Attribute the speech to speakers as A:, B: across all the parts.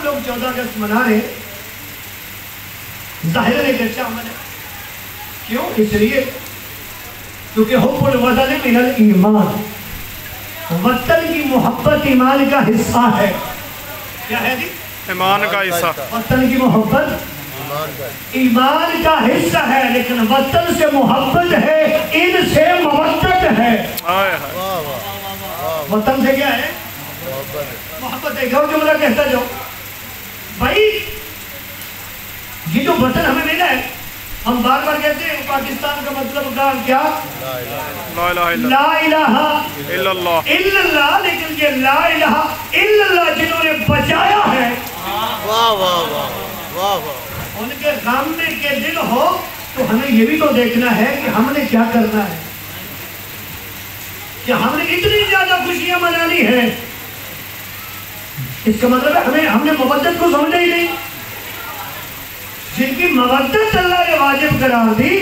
A: لوگ 14 اگست منا رہے ہیں، ظاہر ہے کہ اچھا عمل ہے. کیوں؟ اس لیے کیونکہ حب الوطن من الایمان، وطن کی محبت ایمان کا حصہ ہے. کیا ہے جی؟
B: ایمان کا حصہ.
A: وطن کی محبت ایمان کا حصہ ہے، لیکن وطن سے محبت ہے، ان سے مودت ہے. وطن سے کیا ہے؟ محبت ہے. گھر جملہ کہتا جاؤ بھائی، یہ جو وطن ہمیں ملا ہے، ہم بار بار کہتے ہیں پاکستان کا مطلب کیا؟
B: لا الہ
A: لا الہ
B: الا اللہ.
A: الا اللہ. لیکن یہ لا الہ الا اللہ جنہوں نے بچایا ہے، ان کے غم میں کے دل ہو تو ہمیں یہ بھی تو دیکھنا ہے کہ ہم نے کیا کرنا ہے، کہ ہم نے اتنی زیادہ خوشیاں منانی ہیں. اس کا مطلب ہے ہم نے مودت کو سمجھا ہی نہیں. جن کی مودت اللہ نے واجب قرار دی،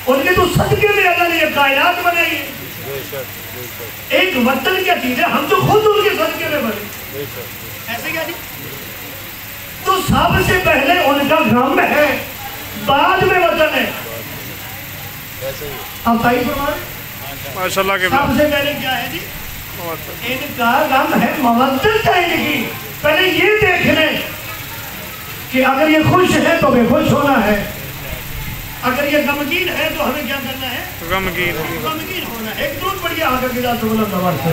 A: ان کے تو صدقے میں اللہ نے یہ کائنات بنائی ہے. ایک وطن کیا چیز ہے، ہم تو خود ان کے صدقے میں بنے. ایسے کیا نہیں؟ تو سب سے پہلے ان کا غم ہے، بعد میں وطن ہے. اب صحیح فرمائیں.
B: ماشاءاللہ کے
A: سب سے پہلے کیا ہے جی؟ ان کا غم ہے، مودت ہے ان کی. پہلے یہ دیکھ لیں کہ اگر یہ خوش ہے تو بے خوش ہونا ہے، اگر یہ غمگین ہے تو ہمیں کیا کرنا ہے؟ غمگین ہونا ہے. ایک درود پڑھیے آقا کی ذات سے.